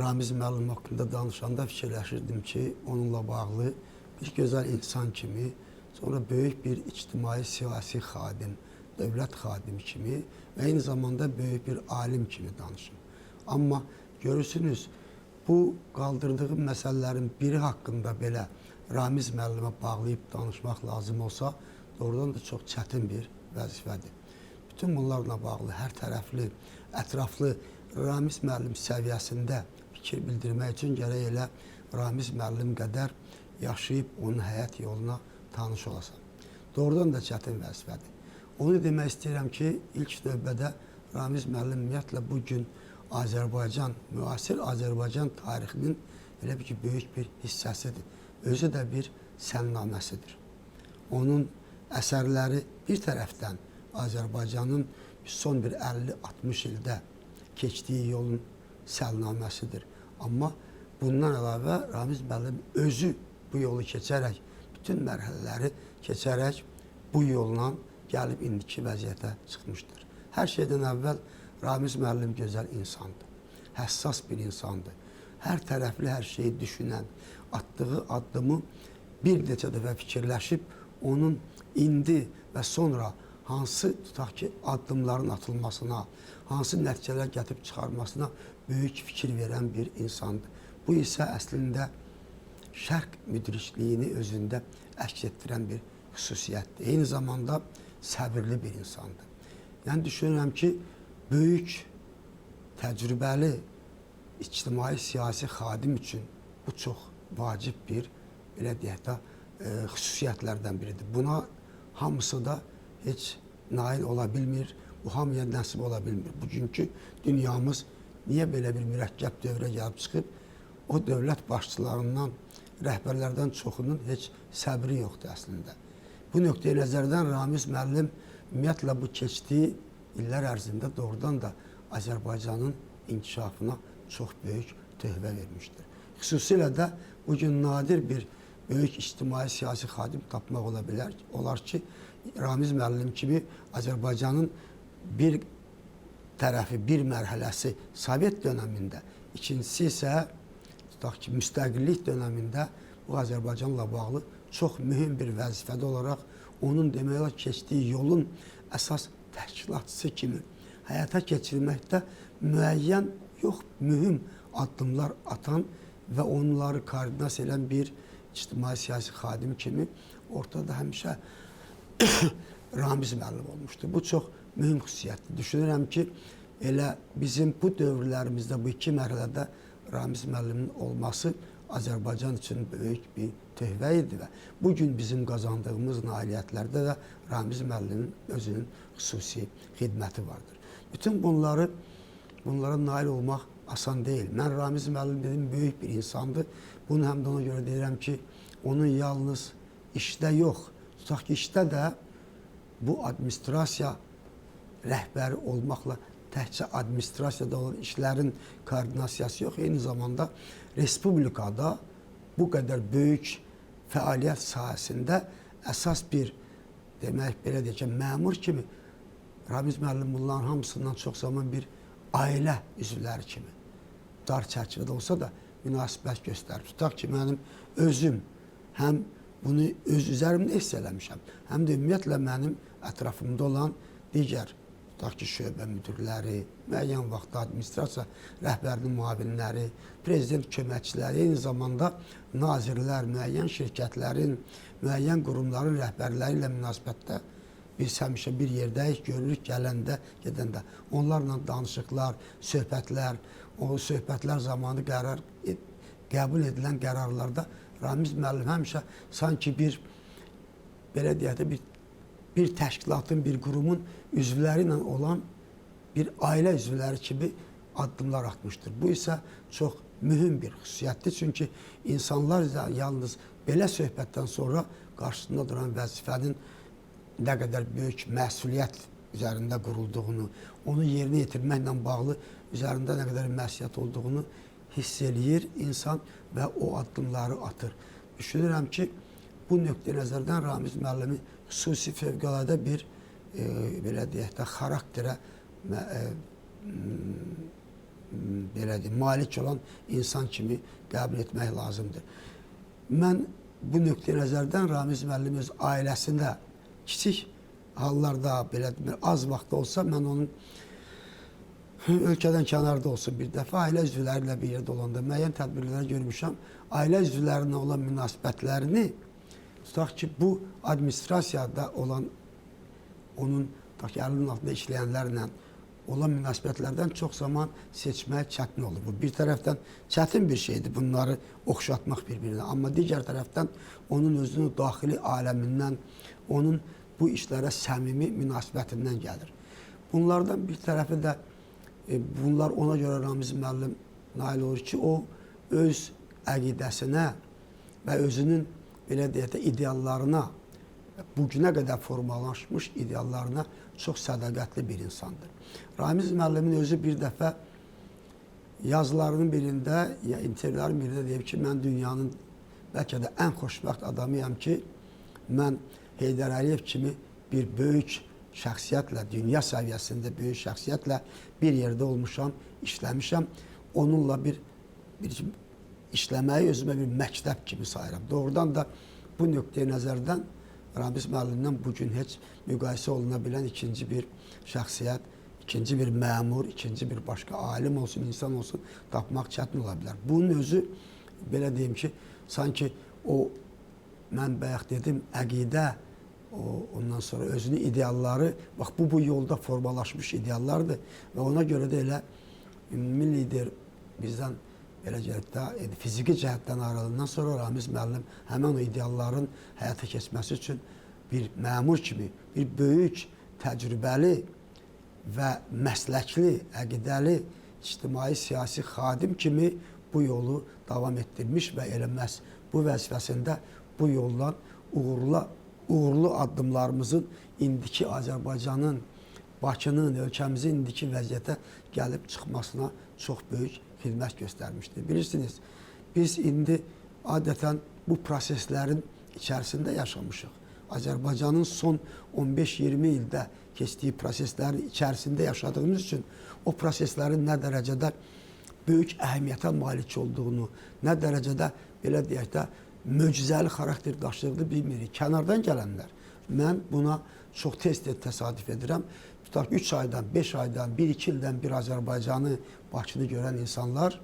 Ramiz müəllim haqqında danışanda fikirləşirdim ki, onunla bağlı bir gözəl insan kimi, sonra böyük bir ictimai siyasi xadim, dövlət xadimi kimi və eyni zamanda böyük bir alim kimi danışım. Amma görürsünüz, bu qaldırdığım məsələlərin biri haqqında belə Ramiz müəllimə bağlayıb danışmaq lazım olsa, doğrudan da çox çətin bir vəzifədir. Bütün bunlarla bağlı hər tərəfli, ətraflı Ramiz müəllim səviyyəsində fikir bildirmək üçün gərək elə Ramiz müəllim qədər yaşayıb onun həyat yoluna tanış olasan. Doğrudan da çətin vəzifədir. Onu demək istəyirəm ki, ilk növbədə Ramiz müəllim ümumiyyətlə bugün Azərbaycan, müasir Azərbaycan tarixinin elə bir ki, böyük bir hissəsidir. Özü də bir sənnaməsidir. Onun əsərləri bir tərəfdən Azərbaycanın son bir 50-60 ildə keçdiyi yolun səlnaməsidir. Amma bundan əlavə Ramiz müəllim özü bu yolu keçərək, bütün mərhələləri keçərək bu yolla gəlib indiki vəziyyətə çıxmışdır. Hər şeydən əvvəl Ramiz müəllim gözəl insandır, həssas bir insandır. Hər tərəfli hər şeyi düşünən, atdığı addımı bir neçə dəfə fikirləşib, onun indi və sonra hansı tutaq ki, addımların atılmasına, hansı nəticələr gətirib çıxarmasına böyük fikir verən bir insandır. Bu isə əslində şərq müdrikliyini özündə əks etdirən bir xüsusiyyətdir. Eyni zamanda səbirli bir insandır. Yəni düşünürəm ki, böyük, təcrübəli, ictimai siyasi xadim üçün bu çox vacib bir, belə deyək də, xüsusiyyətlərdən biridir. Buna hamısı da heç nail ola bilmir, bu hamıya nəsib ola bilmir. Bugünkü dünyamız niyə belə bir mürəkkəb dövrə gəlib çıxıb, o dövlət başçılarından, rəhbərlərdən çoxunun heç səbri yoxdur əslində. Bu nöqteyi nəzərdən Ramiz müəllim ümumiyyətlə bu keçdiyi illər ərzində doğrudan da Azərbaycanın inkişafına çox böyük töhfə vermişdir. Xüsusilə də bugün nadir bir böyük ictimai siyasi xadim tapmaq olar ki, Ramiz müəllim kimi Azərbaycanın bir tərəfi, bir mərhələsi Sovet dönəmində, ikincisi isə tutaq ki, müstəqillik dönəmində bu Azərbaycanla bağlı çox mühüm bir vəzifədə olaraq onun demək olar keçdiyi yolun əsas təşkilatçısı kimi həyata keçirməkdə müəyyən, yox, mühüm addımlar atan və onları koordinasiya edən bir ictimai siyasi xadim kimi ortada həmişə Ramiz müəllim olmuşdur. Bu çox mühüm xüsusiyyətdir. Düşünürəm ki, elə bizim bu dövrlərimizdə, bu iki mərhələdə Ramiz müəllimin olması Azərbaycan üçün böyük bir töhfə idi və bugün bizim qazandığımız nailiyyətlərdə də Ramiz müəllimin özünün xüsusi xidməti vardır. Bütün bunlara nail olmaq asan deyil. Mən Ramiz müəllim dedim, böyük bir insandır. Bunu həm də ona görə deyirəm ki, onun yalnız işdə yox, tutaq ki, işdə də bu administrasiya rəhbəri olmaqla təkcə administrasiyada olan işlərin koordinasiyası yox, eyni zamanda respublikada bu qədər böyük fəaliyyət sahəsində əsas bir, demək, belə deyək ki, məmur kimi Ramiz müəllim bunların hamısından çox zaman bir ailə üzvləri kimi dar çərçivədə olsa da münasibət göstərib. Tutaq ki, mənim özüm həm bunu öz üzərimdə hiss eləmişəm, həm də ümumiyyətlə mənim ətrafımda olan digər, tutaq ki, şöbə müdürləri, müəyyən vaxtda administrasiya rəhbərinin müavinləri, prezident köməkçiləri, eyni zamanda nazirlər, müəyyən şirkətlərin, müəyyən qurumların rəhbərləri ilə münasibətdə biz həmişə bir yerdəyik, görürük, gələndə, gedəndə. Onlarla danışıqlar, söhbətlər, o söhbətlər zamanı qəbul edilən qərarlarda Ramiz müəllim həmişə sanki bir, belə deyək də, bir təşkilatın, bir qurumun üzvləri ilə olan bir ailə üzvləri kimi addımlar atmışdır. Bu isə çox mühüm bir xüsusiyyətdir. Çünki insanlar yalnız belə söhbətdən sonra qarşısında duran vəzifənin nə qədər böyük məsuliyyət üzərində qurulduğunu, onu yerinə yetirməklə bağlı üzərində nə qədər məsuliyyət olduğunu hiss eləyir insan və o addımları atır. Düşünürəm ki, bu nöqteyi nəzərdən Ramiz müəllimi xüsusi fövqəladə bir, belə deyək də, xarakterə belə deyim, malik olan insan kimi qəbul etmək lazımdır. Mən bu nöqteyi nəzərdən Ramiz müəllim öz ailəsində kiçik hallarda, belə deyim, az vaxt olsa mən onun ölkədən kənarda olsun bir dəfə ailə üzvləri ilə bir yerdə olanda müəyyən tədbirlər görmüşəm. Ailə üzvlərinə olan münasibətlərini tutaq ki, bu administrasiyada olan onun əlinin altında işləyənlərlə olan münasibətlərdən çox zaman seçmək çətin olur. Bu bir tərəfdən çətin bir şeydir bunları oxşatmaq bir-birinə. Amma digər tərəfdən onun özünün daxili aləmindən, onun bu işlərə səmimi münasibətindən gəlir. Bunlardan bir tərəfi də bunlar ona görə Ramiz müəllim nail olur ki, o öz əqidəsinə və özünün belə deyək də ideallarına, bugünə qədər formalaşmış ideallarına çox sədaqətli bir insandır. Ramiz müəllimin özü bir dəfə yazılarının birində, ya intervyuların birində deyib ki, mən dünyanın bəlkə də ən xoşbəxt adamıyam ki, mən Heydər Əliyev kimi bir böyük şəxsiyyətlə, dünya səviyyəsində böyük şəxsiyyətlə bir yerdə olmuşam, işləmişəm. Onunla bir işləməyi özümə bir məktəb kimi sayıram. Doğrudan da bu nöqteyi nəzərdən Ramiz müəllimdən bugün heç müqayisə oluna bilən ikinci bir şəxsiyyət, ikinci bir məmur, ikinci bir başqa alim olsun, insan olsun tapmaq çətin ola bilər. Bunun özü, belə deyim ki, sanki o, mən bayaq dedim, əqidə, ondan sonra özünün idealları, bax bu yolda formalaşmış ideallardır və ona görə də elə ümumi lider bizdən belə gəlib fiziki cəhətdən ayrılandan sonra Ramiz müəllim həmən o idealların həyata keçməsi üçün bir məmur kimi, bir böyük, təcrübəli və məsləkli, əqidəli, ictimai, siyasi xadim kimi bu yolu davam etdirmiş və elə məhz bu vəzifəsində bu yoldan uğurlu addımlarımızın indiki Azərbaycanın, Bakının, ölkəmizin indiki vəziyyətə gəlib çıxmasına çox böyük xidmət göstərmişdir. Bilirsiniz, biz indi adətən bu proseslərin içərisində yaşamışıq. Azərbaycanın son 15-20 ildə keçdiyi proseslərin içərisində yaşadığımız üçün o proseslərin nə dərəcədə böyük əhəmiyyətə malik olduğunu, nə dərəcədə belə deyək də möcüzəli xarakter daşıdığını bilmirik. Kənardan gələnlər, mən buna çox tez-tez təsadüf edirəm. Tutaq 3 aydan, 5 aydan, 1-2 ildən bir Azərbaycanı, Bakını görən insanlar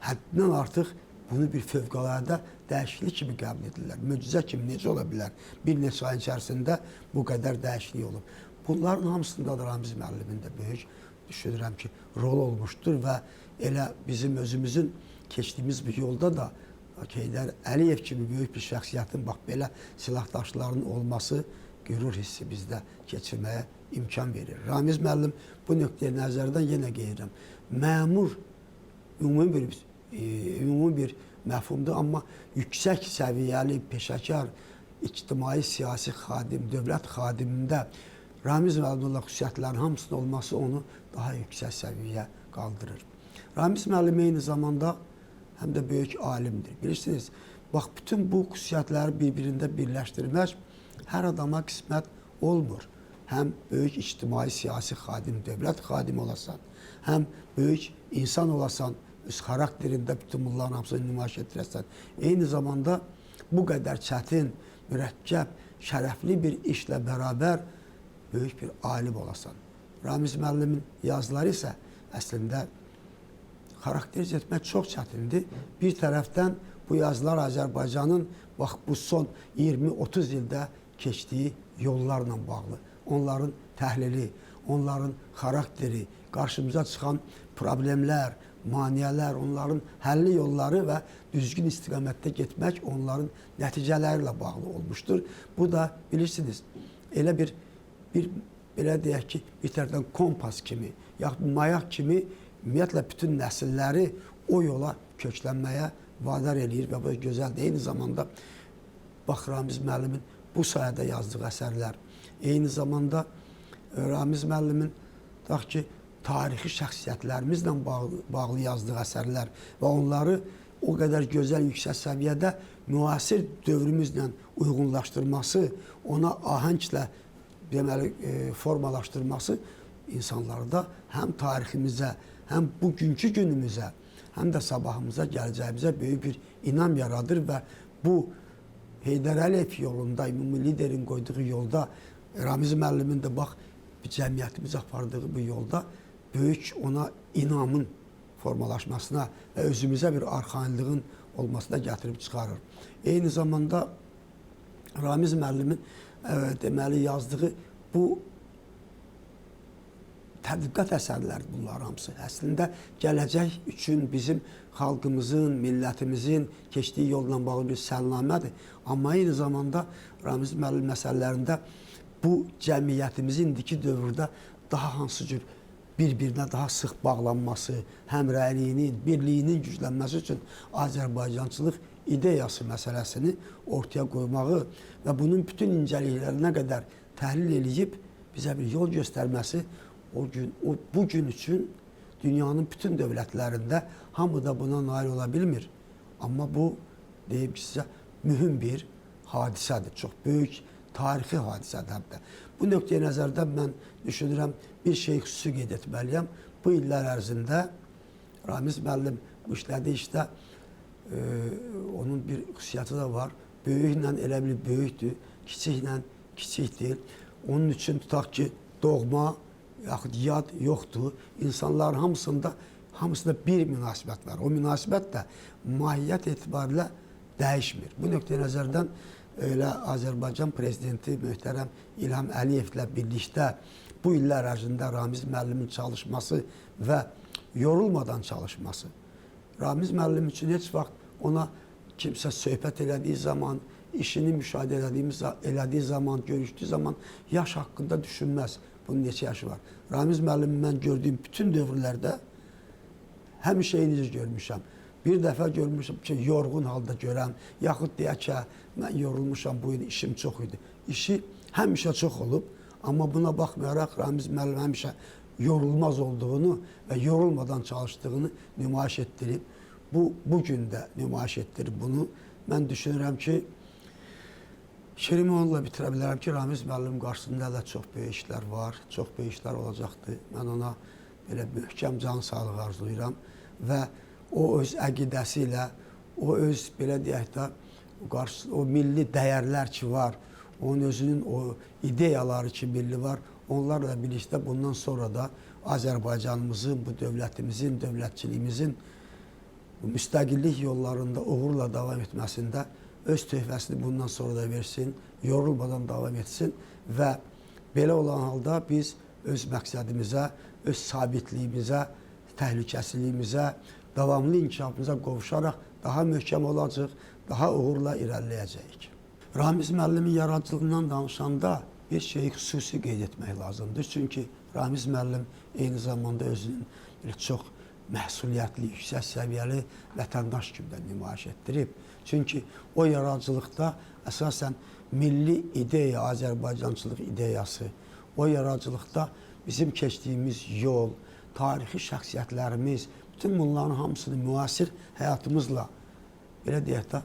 həddindən artıq bunu bir fövqəladə dəyişiklik kimi qəbul edirlər. Möcüzə kimi necə ola bilər? Bir neçə ayın içərisində bu qədər dəyişiklik olub. Bunların hamısında da Ramiz müəllimin də böyük düşünürəm ki, rol olmuşdur və elə bizim özümüzün keçdiyimiz bu yolda da Heydər Əliyev kimi böyük bir şəxsiyyətin bax belə silahdaşlarının olması qürur hissi bizdə keçirməyə imkan verir. Ramiz müəllim bu nöqteyi nəzərdən yenə qeyrəm. Məmur ümumi bir məfhumdur, amma yüksək səviyyəli, peşəkar, ictimai, siyasi xadim, dövlət xadimində Ramiz müəllimlə xüsusiyyətlərin hamısının olması onu daha yüksək səviyyə qaldırır. Ramiz müəllim eyni zamanda həm də böyük alimdir. Bilirsiniz, bax, bütün bu xüsusiyyətləri bir-birində birləşdirmək hər adama qismət olmur. Həm böyük ictimai, siyasi xadim, dövlət xadimi olasan, həm böyük insan olasan, öz xarakterində bütün bunların hamısını nümayiş etdirəsən. Eyni zamanda bu qədər çətin, mürəkkəb, şərəfli bir işlə bərabər böyük bir alim olasan. Ramiz müəllimin yazıları isə əslində xarakteriz etmək çox çətindir. Bir tərəfdən bu yazılar Azərbaycanın bax bu son 20-30 ildə keçdiyi yollarla bağlı. Onların təhlili, onların xarakteri, qarşımıza çıxan problemlər, maneələr, onların həlli yolları və düzgün istiqamətdə getmək onların nəticələri ilə bağlı olmuşdur. Bu da bilirsiniz, elə bir belə deyək ki, bir tərəfdən kompas kimi, yaxud mayaq kimi ümumiyyətlə bütün nəsilləri o yola köklənməyə vadar eləyir və bu gözəldir. Eyni zamanda bax Ramiz müəllimin bu sayədə yazdığı əsərlər, eyni zamanda Ramiz müəllimin tutaq ki, tarixi şəxsiyyətlərimizlə bağlı yazdığı əsərlər və onları o qədər gözəl, yüksək səviyyədə müasir dövrümüzlə uyğunlaşdırması, ona ahənglə deməli formalaşdırması insanlarda həm tariximizə, həm bugünkü günümüzə, həm də sabahımıza, gələcəyimizə böyük bir inam yaradır və bu Heydər Əliyev yolunda, ümumi liderin qoyduğu yolda, Ramiz müəllimin də bax, cəmiyyətimiz apardığı bu yolda böyük ona inamın formalaşmasına və özümüzə bir arxayınlığın olmasına gətirib çıxarır. Eyni zamanda Ramiz müəllimin deməli yazdığı bu tədqiqat əsərləri bunlar hamısı. Əslində gələcək üçün bizim xalqımızın, millətimizin keçdiyi yolla bağlı bir səlnamədir. Amma eyni zamanda Ramiz müəllim məsələlərində bu cəmiyyətimizi indiki dövrdə daha hansı cür bir-birinə daha sıx bağlanması, həmrəyliyinin, birliyinin güclənməsi üçün Azərbaycançılıq ideyası məsələsini ortaya qoymağı və bunun bütün incəliklərinə qədər təhlil edib bizə bir yol göstərməsi bu gün üçün dünyanın bütün dövlətlərində hamı da buna nail ola bilmir. Amma bu, deyim ki, sizə mühüm bir hadisədir, çox böyük tarixi hadisədir həm də. Bu nöqteyə nəzərdən mən düşünürəm, bir şey xüsusi qeyd etməliyəm. Bu illər ərzində Ramiz müəllim bu işlədiyi işdə onun bir xüsusiyyəti də var. Böyüklə elə bil böyükdür, kiçiklə kiçik deyil. Onun üçün tutaq ki, doğma, yaxud yad yoxdur. İnsanların hamısında bir münasibət var. O münasibət də mahiyyət etibarilə dəyişmir. Bu nöqteyə nəzərdən elə Azərbaycan prezidenti möhtərəm İlham Əliyevlə birlikdə bu illər ərzində Ramiz müəllimin çalışması və yorulmadan çalışması. Ramiz müəllim üçün heç vaxt ona kimsə söhbət elədiyi zaman, işini müşahidə elədiyi zaman, görüşdüyü zaman yaş haqqında düşünməz. Bunun neçə yaşı var? Ramiz müəllimi mən gördüyüm bütün dövrlərdə həmişə eyni görmüşəm. Bir dəfə görmüşəm ki, yorğun halda görəm, yaxud deyək ki, mən yorulmuşam, bu il işim çox idi. İşi həmişə çox olub, amma buna baxmayaraq Ramiz müəllim həmişə yorulmaz olduğunu və yorulmadan çalışdığını nümayiş etdirib. Bugün də nümayiş etdirib bunu. Mən düşünürəm ki, şeirimi onunla bitirə bilərəm ki, Ramiz müəllim qarşısında da çox böyük işlər var, çox böyük işlər olacaqdır. Mən ona belə möhkəm can sağlığı arzulayıram və o öz əqidəsi ilə, o öz, belə deyək də, o milli dəyərlər ki var, onun özünün o ideyaları ki milli var, onlarla birlikdə bundan sonra da Azərbaycanımızın, bu dövlətimizin, dövlətçiliyimizin bu müstəqillik yollarında uğurla davam etməsində öz töhfəsini bundan sonra da versin, yorulmadan davam etsin və belə olan halda biz öz məqsədimizə, öz sabitliyimizə, təhlükəsizliyimizə, davamlı inkişafımıza qovuşaraq daha möhkəm olacaq, daha uğurla irəliləyəcəyik. Ramiz müəllimin yaradıcılığından danışanda bir şeyi xüsusi qeyd etmək lazımdır. Çünki Ramiz müəllim eyni zamanda özünün çox məhsuliyyətli, yüksək səviyyəli vətəndaş kimi də nümayiş etdirib. Çünki o yaradıcılıqda əsasən milli ideya, Azərbaycançılıq ideyası, o yaradıcılıqda bizim keçdiyimiz yol, tarixi şəxsiyyətlərimiz, bütün bunların hamısını müasir həyatımızla, belə deyək də,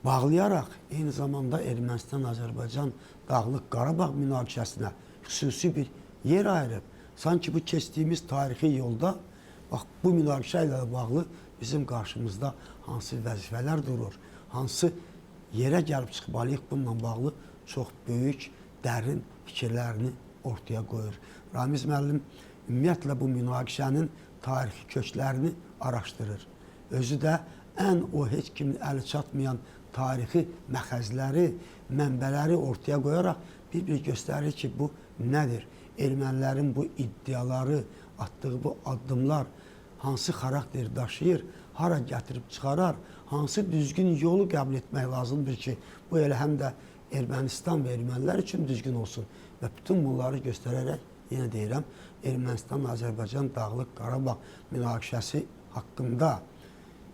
bağlayaraq, eyni zamanda Ermənistan-Azərbaycan Dağlıq Qarabağ münaqişəsinə xüsusi bir yer ayırıb. Sanki bu keçdiyimiz tarixi yolda, bax, bu münaqişə ilə bağlı bizim qarşımızda hansı vəzifələr durur, hansı yerə gəlib çıxmalıyıq bununla bağlı çox böyük, dərin fikirlərini ortaya qoyur. Ramiz müəllim ümumiyyətlə bu münaqişənin tarixi köklərini araşdırır. Özü də ən o heç kimin əli çatmayan tarixi məxəzləri, mənbələri ortaya qoyaraq bir-bir göstərir ki, bu nədir? Ermənilərin bu iddiaları, atdığı bu addımlar hansı xarakter daşıyır, hara gətirib çıxarar, hansı düzgün yolu qəbul etmək lazımdır ki, bu elə həm də Ermənistan və ermənilər üçün düzgün olsun və bütün bunları göstərərək, yenə deyirəm, Ermənistan-Azərbaycan Dağlıq Qarabağ münaqişəsi haqqında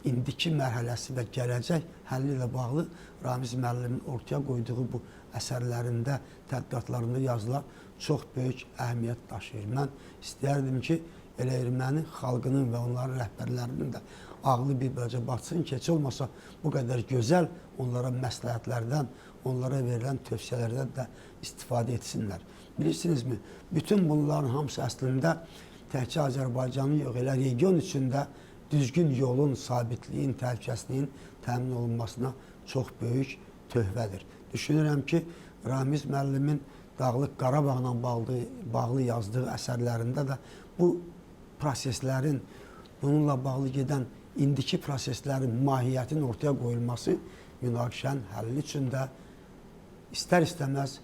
indiki mərhələsi və gələcək həlli ilə bağlı Ramiz müəllimin ortaya qoyduğu bu əsərlərində, tədqiqatlarında yazılar çox böyük əhəmiyyət daşıyır. Mən istəyərdim ki, elə erməni xalqının və onların rəhbərlərinin də ağlı bir bələcə batsın ki, heç olmasa bu qədər gözəl onlara məsləhətlərdən, onlara verilən tövsiyələrdən də istifadə etsinlər. Bilirsinizmi, bütün bunların hamısı əslində təkcə Azərbaycanın yox, elə region içində düzgün yolun, sabitliyin, təhlükəsizliyin təmin olunmasına çox böyük töhfədir. Düşünürəm ki, Ramiz müəllimin Dağlıq Qarabağla bağlı yazdığı əsərlərində də bu proseslərin, bununla bağlı gedən indiki proseslərin mahiyyətinin ortaya qoyulması münaqişənin həlli üçün də istər-istəməz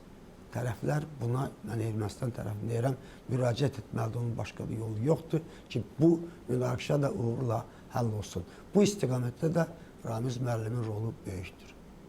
tərəflər buna, mən Ermənistan tərəfini deyirəm, müraciət etməlidir, onun başqa bir yolu yoxdur ki, bu münaqişə də uğurla həll olsun. Bu istiqamətdə də Ramiz müəllimin rolu böyükdür.